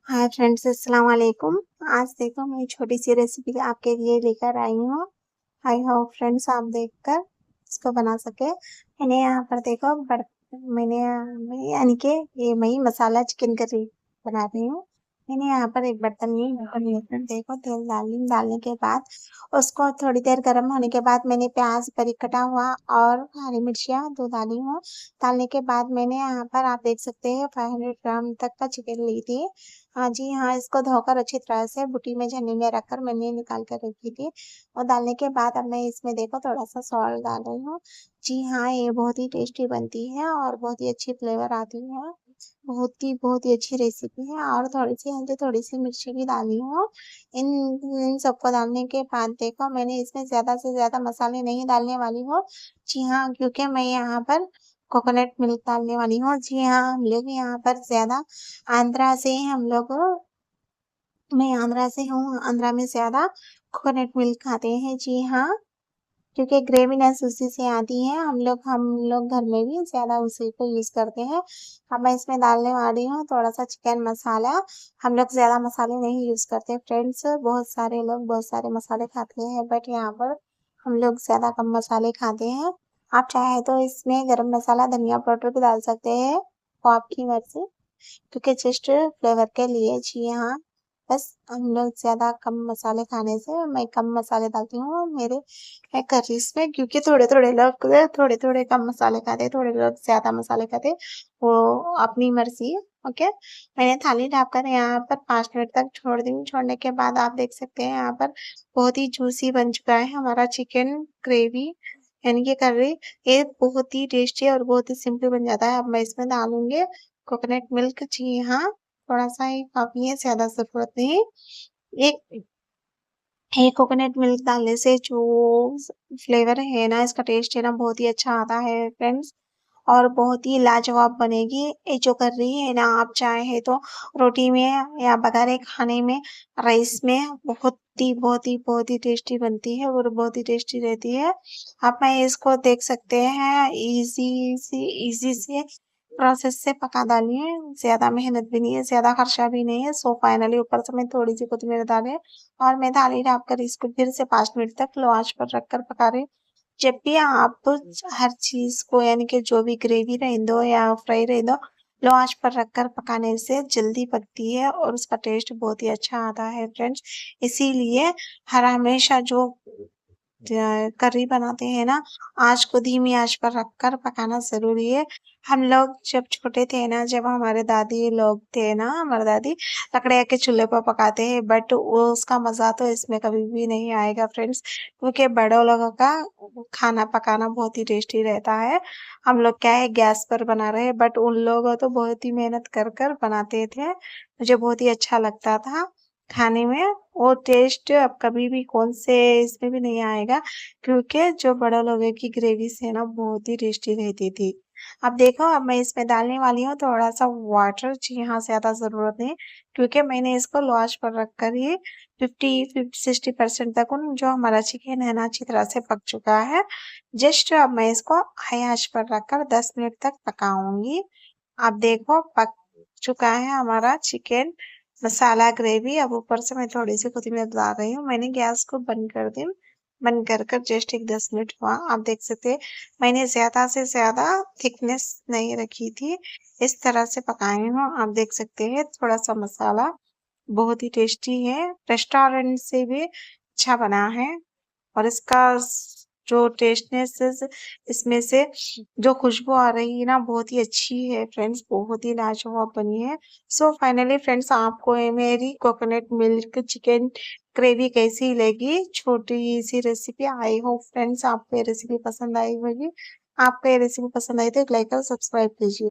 Hi friends, अस्सलाम वालेकुम। आज देखो मैं छोटी सी रेसिपी आपके लिए लेकर आई हूँ। आई होप फ्रेंड्स आप देखकर इसको बना सके। मैंने यहाँ पर देखो मैंने यानी कि ये मैं मसाला चिकन करी बना रही हूँ। मैंने यहाँ पर एक बर्तन में देखो तेल डालने के बाद उसको थोड़ी देर गर्म होने के बाद मैंने प्याज बारीक कटा हुआ और हरी मिर्चियाँ 2 डाली हूँ। डालने के बाद मैंने यहाँ पर आप देख सकते हैं 500 ग्राम तक का चिकन ली थी। हाँ जी, हाँ, इसको धोकर अच्छी तरह से बुटी में छन्नी में रखकर मैंने निकाल कर रखी थी। और डालने के बाद अब मैं इसमें देखो थोड़ा-सा सॉल्ट डाल रही हूँ। जी हाँ, ये बहुत ही टेस्टी बनती है और बहुत ही अच्छी फ्लेवर आती है। बहुत ही अच्छी रेसिपी है और थोड़ी-सी हल्दी, थोड़ी-सी मिर्ची भी डाली हूँ। इन इन सबको डालने के बाद देखो मैंने इसमें ज़्यादा से ज़्यादा मसाले नहीं डालने वाली हूँ। जी हाँ, क्योंकि मैं यहाँ पर कोकोनट मिल्क डालने वाली हूँ। जी हाँ, हम लोग यहाँ पर ज़्यादा आंध्रा से हम लोग मैं आंध्रा से हूँ, आंध्रा में ज़्यादा कोकोनट मिल्क खाते हैं। जी हाँ, क्योंकि ग्रेवीनेस उसी से आती है। हम लोग घर में भी ज़्यादा उसी को यूज़ करते हैं। अब मैं इसमें डालने वाली हूँ थोड़ा-सा चिकन मसाला। हम लोग ज़्यादा मसाले नहीं यूज़ करते फ्रेंड्स, बहुत सारे लोग बहुत सारे मसाले खाते हैं बट यहाँ पर हम लोग ज़्यादा कम मसाले खाते हैं। आप चाहे तो इसमें गरम मसाला, धनिया पाउडर भी डाल सकते हैं, वो आपकी मर्ज़ी। क्योंकि जस्ट फ्लेवर के लिए जी हाँ, बस हम लोग ज़्यादा कम मसाले खाने से मैं कम मसाले डालती हूँ मेरे करीज़ में, क्योंकि थोड़े-थोड़े लोग थोड़े-थोड़े कम मसाले खाते हैं, थोड़े लोग ज़्यादा मसाले खाते हैं, वो अपनी मर्ज़ी है, ओके। मैंने थाली ढककर यहाँ पर 5 मिनट तक छोड़ दी। छोड़ने के बाद आप देख सकते हैं यहाँ पर बहुत ही जूसी बन चुका है हमारा चिकन ग्रेवी यानी कि कर्री। ये बहुत ही टेस्टी और बहुत ही सिंपल बन जाता है। अब मैं इसमें डालूँगी कोकोनट मिल्क। जी हाँ, थोड़ा-सा ही काफ़ी है, ज़्यादा ज़रूरत नहीं। एक ये कोकोनट मिल्क डालने से जो फ्लेवर है ना, इसका टेस्ट है ना, बहुत ही अच्छा आता है फ्रेंड्स और बहुत ही लाजवाब बनेगी। ये जो कर्री है ना, आप चाहे तो रोटी में या बघारे खाने में, राइस में बहुत ही टेस्टी बनती है और बहुत ही टेस्टी रहती है। आप मैं इसको देख सकते हैं, ईज़ी से प्रोसेस से पका डाली है, ज़्यादा मेहनत भी नहीं है, ज़्यादा खर्चा भी नहीं है। सो फाइनली ऊपर से मैं थोड़ी-सी कोत्मीर डाली और मैं थाली ढककर इसको फिर से 5 मिनट तक लो आँच पर रखकर पका रही हूँ। जब भी आप हर चीज़ को यानी कि जो भी ग्रेवी रहने दो या फ्राई रहने दो, लो आँच पर रखकर पकाने से जल्दी पकती है और उसका टेस्ट बहुत ही अच्छा आता है फ्रेंड्स। इसीलिए हर हमेशा जो कर्री बनाते हैं ना, आँच को धीमी आँच पर रखकर पकाना ज़रूरी है। हम लोग जब छोटे थे ना, जब हमारे दादी लोग थे ना, हमारी दादी लकड़ियाँ के चूल्हे पर पकाते हैं बट वो उसका मज़ा तो इसमें कभी भी नहीं आएगा फ्रेंड्स, क्योंकि बड़ों लोगों का खाना पकाना बहुत ही टेस्टी रहता है। हम लोग क्या है गैस पर बना रहे हैं बट उन लोगों तो बहुत ही मेहनत कर बनाते थे। मुझे बहुत ही अच्छा लगता था खाने में। वो टेस्ट अब कभी भी कौन से इसमें भी नहीं आएगा, क्योंकि जो बड़ा लोगों की ग्रेवीज़ है ना, बहुत ही टेस्टी रहती थी। अब देखो अब मैं इसमें डालने वाली हूँ थोड़ा-सा वाटर। जी हाँ, ज़्यादा ज़रूरत नहीं, क्योंकि मैंने इसको लो आँच पर रखकर ही 50-60% तक जो हमारा चिकन है ना अच्छी तरह से पक चुका है। जस्ट अब मैं इसको हाई आँच पर रखकर 10 मिनट तक पकाऊँगी। अब देखो पक चुका है हमारा चिकन मसाला ग्रेवी। अब ऊपर से मैं थोड़ी-सी कोत्मीर डाल रही हूँ। मैंने गैस को बंद कर दी। बंद कर जस्ट एक 10 मिनट हुआ। आप देख सकते हैं मैंने ज़्यादा से ज़्यादा थिकनेस नहीं रखी थी। इस तरह से पकाई हूँ। आप देख सकते हैं थोड़ा-सा मसाला बहुत ही टेस्टी है। रेस्टोरेंट से भी अच्छा बना है और इसका जो टेस्टनेस इसमें से जो खुशबू आ रही है ना, बहुत ही अच्छी है फ्रेंड्स, बहुत ही लाजवाब बनी है। सो फाइनली फ्रेंड्स आपको ये मेरी कोकोनट मिल्क चिकन ग्रेवी कैसी लगी, छोटी सी रेसिपी। आई होप फ्रेंड्स आपको ये रेसिपी पसंद आई होगी। आपको ये रेसिपी पसंद आई तो एक लाइक और सब्सक्राइब कीजिए।